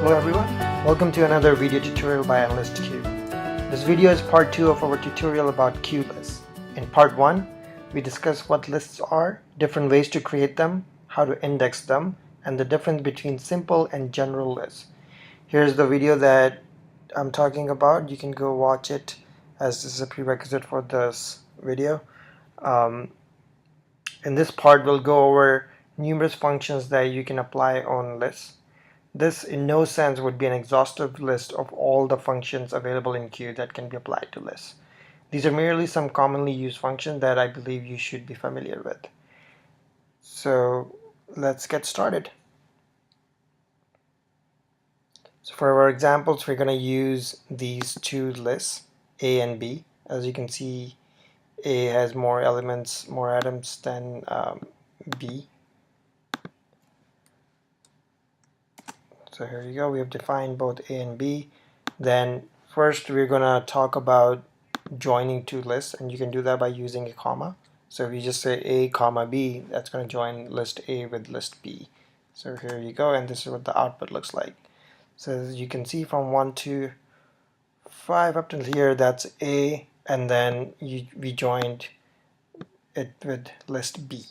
Hello everyone, welcome to another video tutorial by Enlist Q. This video is part 2 of our tutorial about Q lists. In part 1, we discuss what lists are, different ways to create them, how to index them, and the difference between simple and general lists. Here's the video that I'm talking about. You can go watch it as this is a prerequisite for this video. In this part, we'll go over numerous functions that you can apply on lists. This in no sense would be an exhaustive list of all the functions available in Q that can be applied to lists. These are merely some commonly used functions that I believe you should be familiar with. So let's get started. So for our examples, we're going to use these two lists, A and B. As you can see, A has more elements, more items than B. So here you go, we have defined both A and B. Then first we're gonna talk about joining two lists, and you can do that by using a comma. So if you just say A comma B, that's gonna join list A with list B. So here you go, and this is what the output looks like. So as you can see from 1 to 5 up to here, that's A, and then we joined it with list B.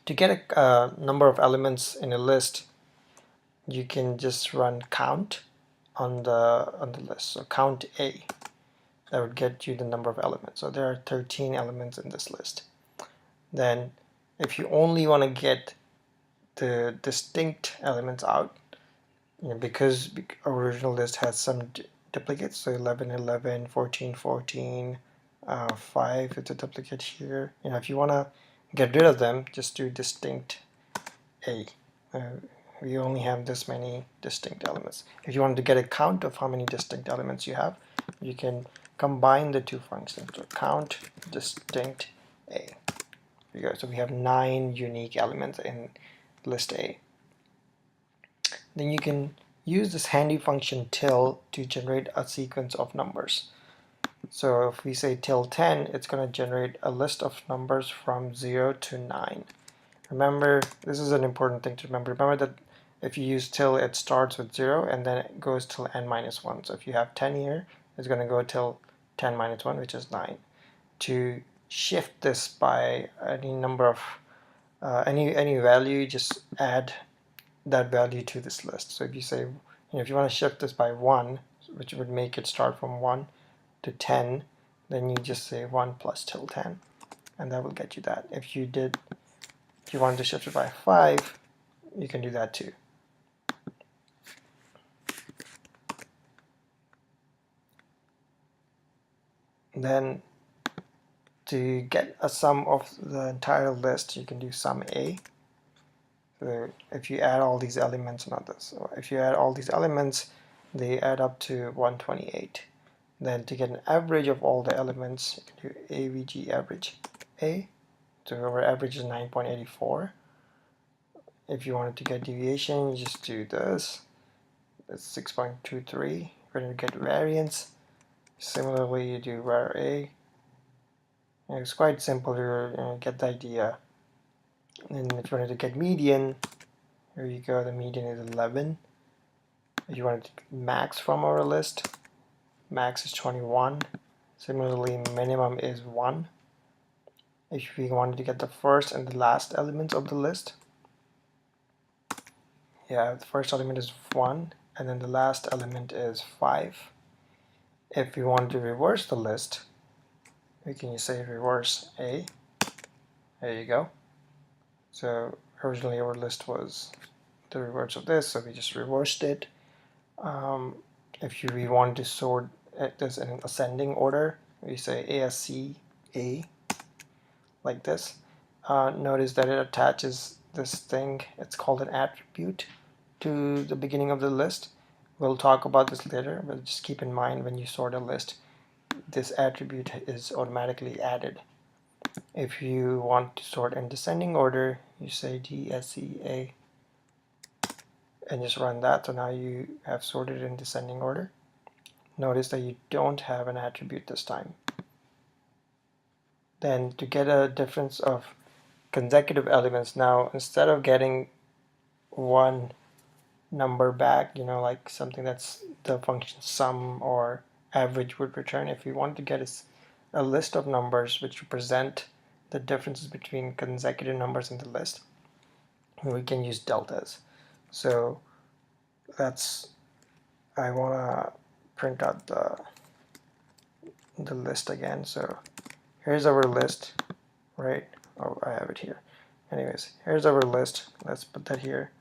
To get a number of elements in a list, you can just run count on the list. So count A, that would get you the number of elements. So there are 13 elements in this list. Then if you only want to get the distinct elements out, because our original list has some duplicates, so 11 11, 14 14, 5 is a duplicate here. If you want to get rid of them, just do distinct A. We only have this many distinct elements. If you want to get a count of how many distinct elements you have, you can combine the two functions. So count distinct A. Here you go. So we have 9 unique elements in list A. Then you can use this handy function till to generate a sequence of numbers. So if we say till 10, it's going to generate a list of numbers from 0 to 9. Remember, this is an important thing to remember. Remember that if you use till, it starts with 0 and then it goes till n minus 1. So if you have 10 here, it's going to go till 10 minus 1, which is 9. To shift this by any number of any value, just add that value to this list. So if you say, if you want to shift this by 1, which would make it start from 1 to 10, then you just say 1 plus till 10, and that will get you that. If you wanted to shift it by 5, you can do that too. Then to get a sum of the entire list, you can do sum A. So if you add all these elements, if you add all these elements, they add up to 128. Then to get an average of all the elements, you can do AVG average A. So our average is 9.84. If you wanted to get deviation, you just do this. That's 6.23. You're going to get variance. Similarly, you do var A. It's quite simple. You get the idea. And if you wanted to get median, here you go. The median is 11. If you wanted to max from our list, max is 21. Similarly, minimum is 1. If we wanted to get the first and the last elements of the list, the first element is 1, and then the last element is 5. If we want to reverse the list, we can just say reverse A. There you go. So originally our list was the reverse of this, so we just reversed it. If we want to sort this in ascending order, we say ASC A, like this. Notice that it attaches this thing, it's called an attribute, to the beginning of the list. We'll talk about this later, but just keep in mind when you sort a list, this attribute is automatically added. If you want to sort in descending order, you say DSCA and just run that. So now you have sorted in descending order. Notice that you don't have an attribute this time. Then to get a difference of consecutive elements, now instead of getting one number back, like something that's the function sum or average would return. If we want to get a list of numbers which represent the differences between consecutive numbers in the list, we can use deltas. So I want to print out the list again. So here's our list, right? Oh, I have it here. Anyways, here's our list. Let's put that here.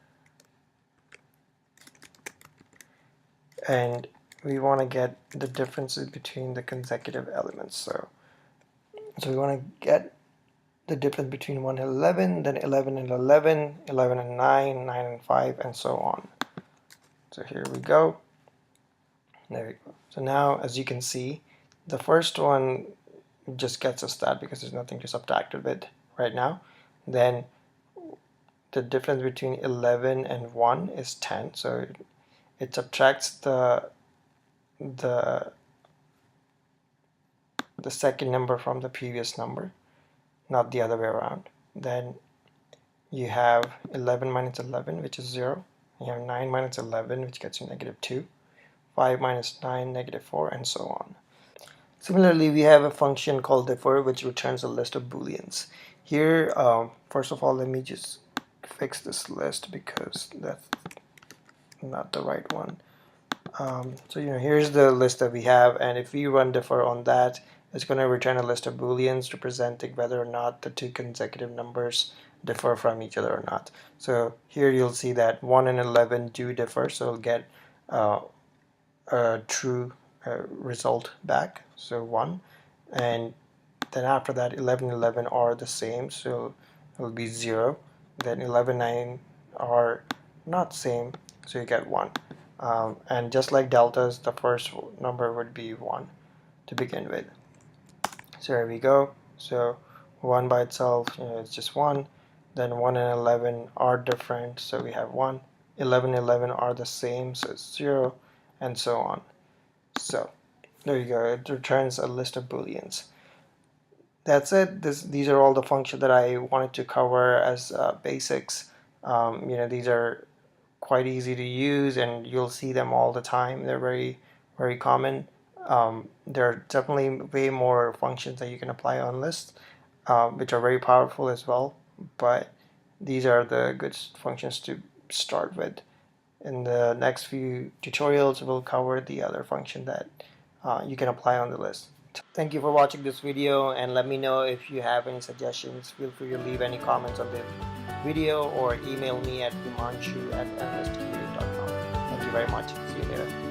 And we want to get the differences between the consecutive elements. So we want to get the difference between 1 and 11, then 11 and 11, 11 and 9, 9 and 5, and so on. So here we go. There we go. So now, as you can see, the first one just gets us that because there's nothing to subtract with right now. Then the difference between 11 and 1 is 10. So it subtracts the second number from the previous number, not the other way around. Then you have 11 minus 11, which is 0. You have 9 minus 11, which gets you -2. 5 minus 9, -4, and so on. Similarly, we have a function called differ, which returns a list of booleans. Here, first of all, let me just fix this list because that's not the right one. So here's the list that we have, and if we run differ on that, it's going to return a list of booleans representing whether or not the two consecutive numbers differ from each other or not. So here you'll see that 1 and 11 do differ, so we'll get a true result back, so 1, and then after that 11 and 11 are the same, so it'll be 0. Then 11 and 9 are not same, so you get 1. And just like deltas, the first number would be 1 to begin with. So here we go. So 1 by itself, it's just 1. Then 1 and 11 are different, so we have 1. 11 and 11 are the same, so it's 0, and so on. So there you go. It returns a list of booleans. That's it. These are all the functions that I wanted to cover as basics. These are quite easy to use, and you'll see them all the time. They're very, very common. There are definitely way more functions that you can apply on lists, which are very powerful as well, but these are the good functions to start with. In the next few tutorials, we'll cover the other function that you can apply on the list. Thank you for watching this video, and let me know if you have any suggestions. Feel free to leave any comments on the video or email me at himanshu@enlist.com. Thank you very much. See you later.